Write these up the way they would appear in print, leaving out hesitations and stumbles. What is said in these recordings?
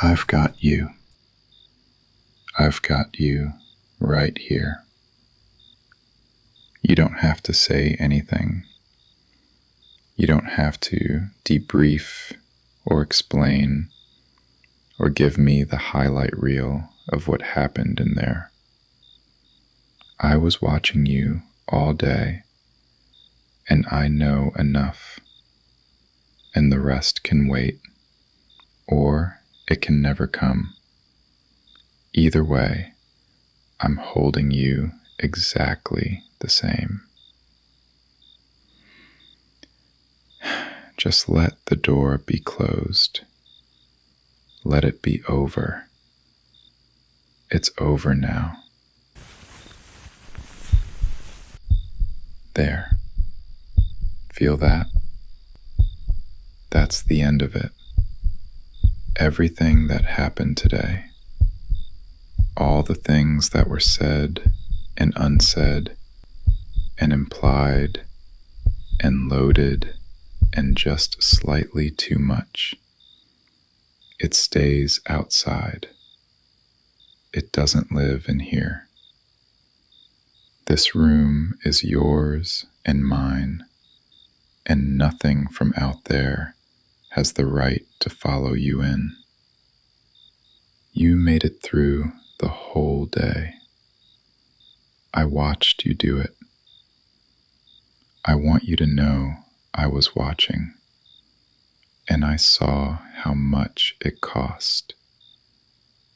I've got you. I've got you right here. You don't have to say anything. You don't have to debrief or explain or give me the highlight reel of what happened in there. I was watching you all day, and I know enough, and the rest can wait, or it can never come. Either way, I'm holding you exactly the same. Just let the door be closed. Let it be over. It's over now. There. Feel that? That's the end of it. Everything that happened today, all the things that were said and unsaid and implied and loaded and just slightly too much, it stays outside. It doesn't live in here. This room is yours and mine, and nothing from out there has the right to follow you in. You made it through the whole day. I watched you do it. I want you to know I was watching, and I saw how much it cost,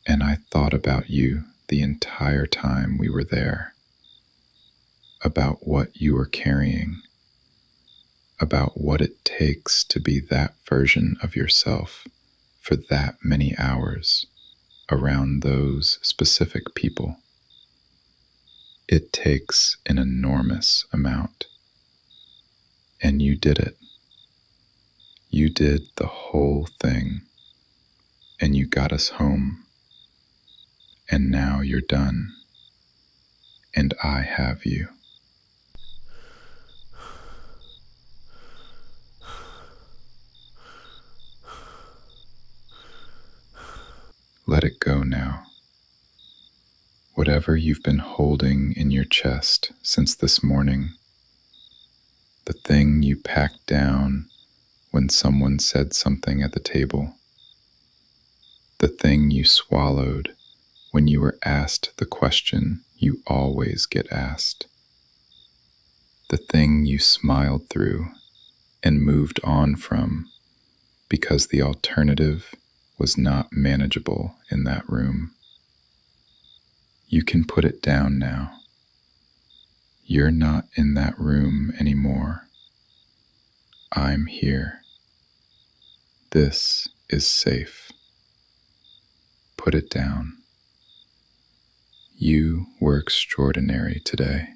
and I thought about you the entire time we were there, about what you were carrying, about what it takes to be that version of yourself for that many hours around those specific people. It takes an enormous amount. And you did it. You did the whole thing, and you got us home. And now you're done, and I have you. Let it go now. Whatever you've been holding in your chest since this morning, the thing you packed down when someone said something at the table, the thing you swallowed when you were asked the question you always get asked, the thing you smiled through and moved on from because the alternative was not manageable in that room. You can put it down now. You're not in that room anymore. I'm here. This is safe. Put it down. You were extraordinary today.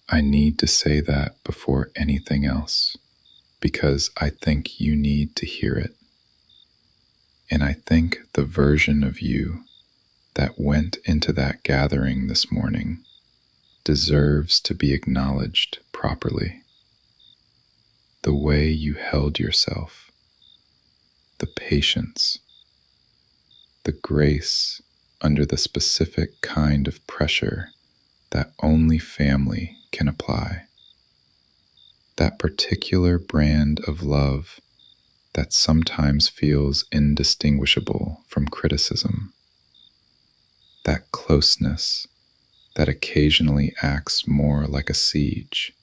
I need to say that before anything else, because I think you need to hear it. And I think the version of you that went into that gathering this morning deserves to be acknowledged properly. The way you held yourself, the patience, the grace under the specific kind of pressure that only family can apply. That particular brand of love that sometimes feels indistinguishable from criticism. That closeness that occasionally acts more like a siege.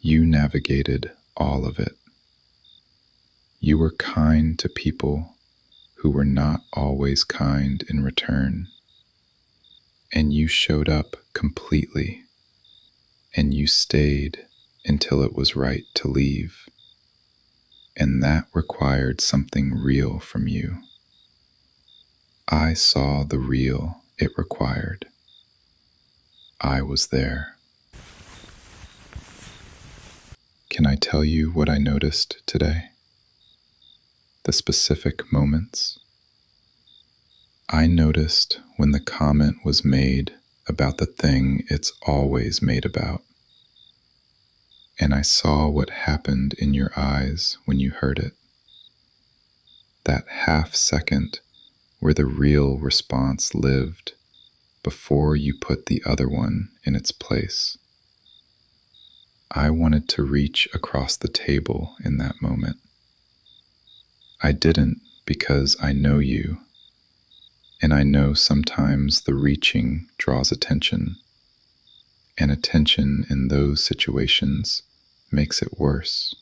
You navigated all of it. You were kind to people who were not always kind in return. And you showed up completely, and you stayed until it was right to leave. And that required something real from you. I saw the real it required. I was there. Can I tell you what I noticed today? The specific moments. I noticed when the comment was made about the thing it's always made about. And I saw what happened in your eyes when you heard it. that half second where the real response lived before you put the other one in its place. I wanted to reach across the table in that moment. I didn't because I know you, and I know sometimes the reaching draws attention, and attention in those situations makes it worse.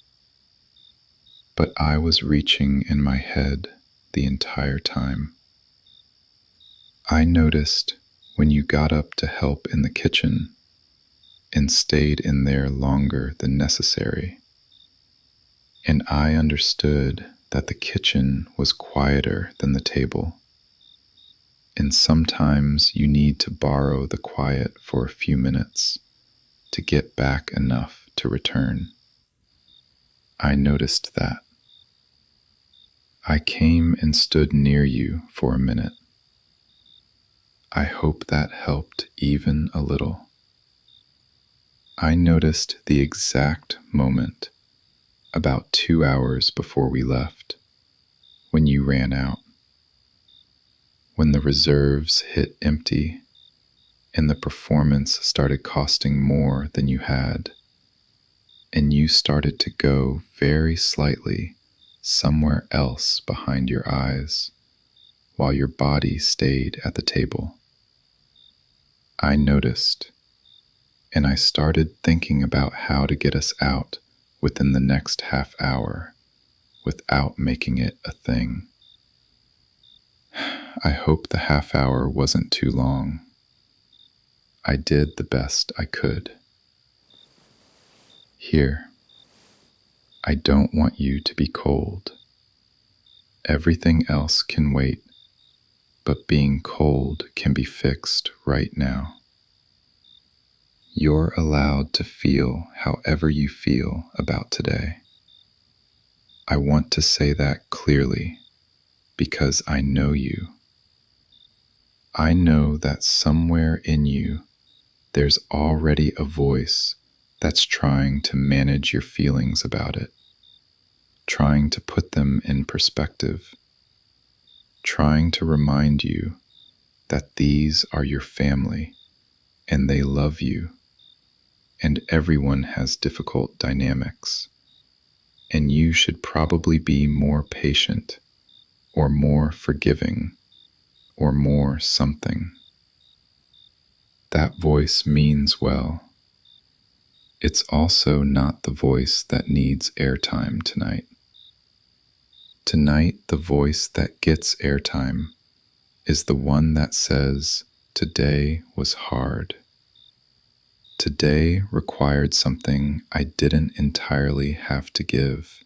But I was reaching in my head the entire time. I noticed when you got up to help in the kitchen and stayed in there longer than necessary, and I understood that the kitchen was quieter than the table, and sometimes you need to borrow the quiet for a few minutes to get back enough to return. I noticed that. I came and stood near you for a minute. I hope that helped even a little. I noticed the exact moment, about 2 hours before we left, when you ran out, when the reserves hit empty and the performance started costing more than you had, and you started to go very slightly somewhere else behind your eyes while your body stayed at the table. I noticed, and I started thinking about how to get us out within the next half hour without making it a thing. I hope the half hour wasn't too long. I did the best I could. Here, I don't want you to be cold. Everything else can wait, but being cold can be fixed right now. You're allowed to feel however you feel about today. I want to say that clearly because I know you. I know that somewhere in you there's already a voice that's trying to manage your feelings about it, trying to put them in perspective, trying to remind you that these are your family and they love you, and everyone has difficult dynamics, and you should probably be more patient or more forgiving or more something. That voice means well. It's also not the voice that needs airtime tonight. Tonight, the voice that gets airtime is the one that says, "Today was hard. Today required something I didn't entirely have to give.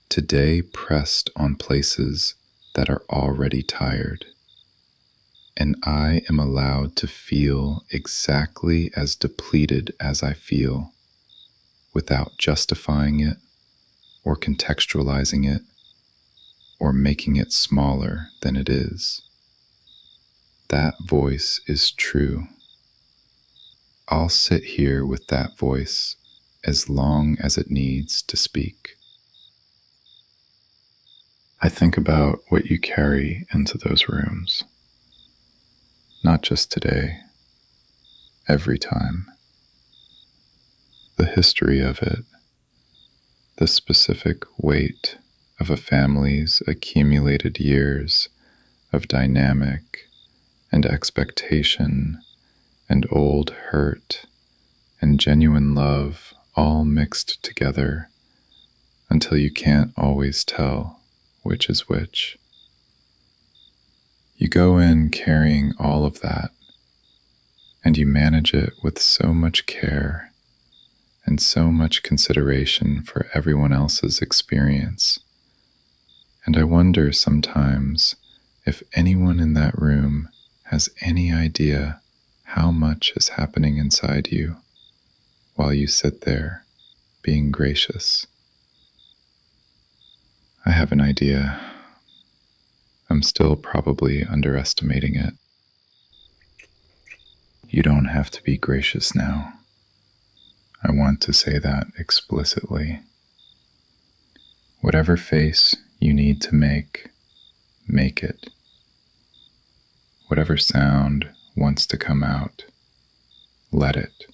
Today pressed on places that are already tired. And I am allowed to feel exactly as depleted as I feel, without justifying it or contextualizing it or making it smaller than it is." That voice is true. I'll sit here with that voice as long as it needs to speak. I think about what you carry into those rooms. Not just today, every time. The history of it, the specific weight of a family's accumulated years of dynamic and expectation and old hurt and genuine love all mixed together until you can't always tell which is which. You go in carrying all of that, and you manage it with so much care and so much consideration for everyone else's experience. And I wonder sometimes if anyone in that room has any idea how much is happening inside you while you sit there being gracious. I have an idea. I'm still probably underestimating it. You don't have to be gracious now. I want to say that explicitly. Whatever face you need to make it. Whatever sound wants to come out, let it.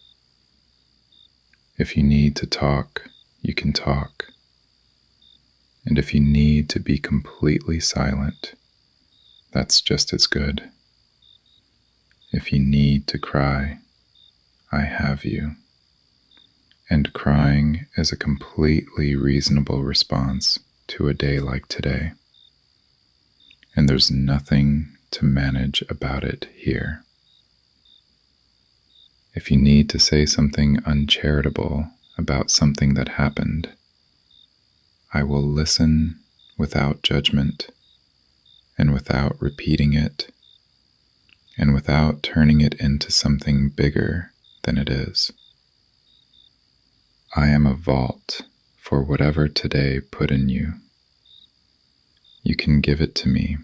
If you need to talk, you can talk. And if you need to be completely silent, that's just as good. If you need to cry, I have you. And crying is a completely reasonable response to a day like today. And there's nothing to manage about it here. If you need to say something uncharitable about something that happened, I will listen without judgment and without repeating it and without turning it into something bigger than it is. I am a vault for whatever today put in you. You can give it to me.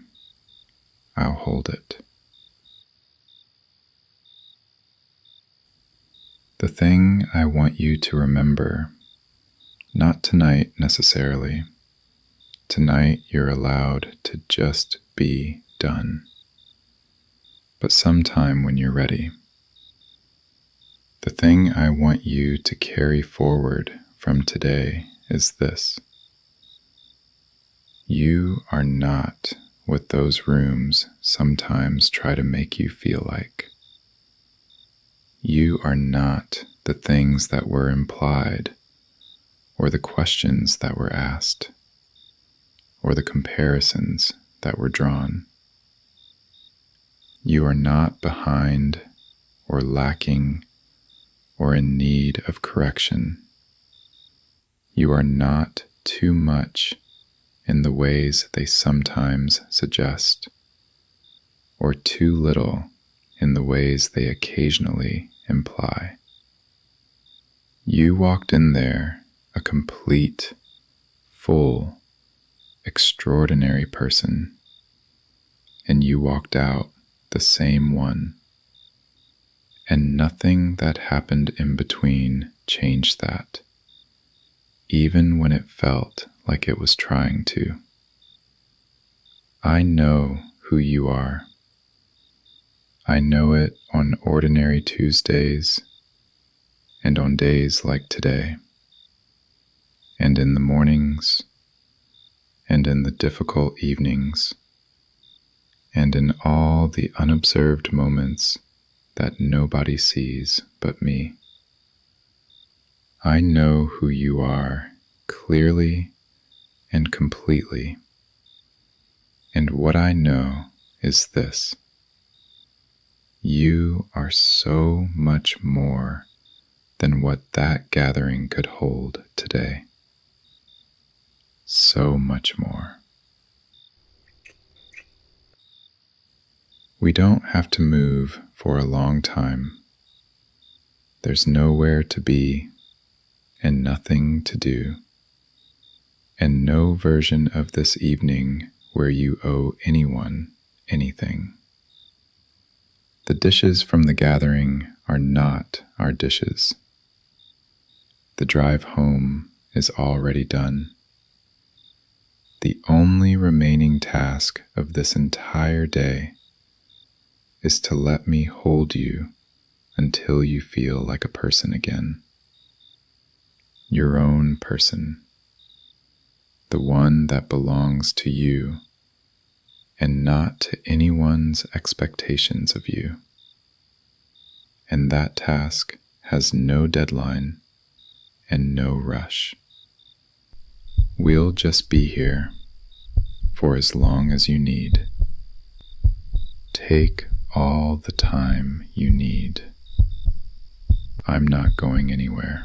I'll hold it. The thing I want you to remember, not tonight necessarily. Tonight you're allowed to just be done. But sometime when you're ready. The thing I want you to carry forward from today is this. You are not what those rooms sometimes try to make you feel like. You are not the things that were implied, or the questions that were asked, or the comparisons that were drawn. You are not behind, or lacking, or in need of correction. You are not too much in the ways they sometimes suggest, or too little in the ways they occasionally imply. You walked in there a complete, full, extraordinary person, and you walked out the same one, and nothing that happened in between changed that, even when it felt like it was trying to. I know who you are. I know it on ordinary Tuesdays and on days like today, and in the mornings, and in the difficult evenings, and in all the unobserved moments that nobody sees but me. I know who you are clearly and completely, and what I know is this. You are so much more than what that gathering could hold today. So much more. We don't have to move for a long time. There's nowhere to be and nothing to do, and no version of this evening where you owe anyone anything. The dishes from the gathering are not our dishes. The drive home is already done. The only remaining task of this entire day is to let me hold you until you feel like a person again. Your own person. The one that belongs to you and not to anyone's expectations of you. And that task has no deadline and no rush. We'll just be here for as long as you need. Take all the time you need. I'm not going anywhere.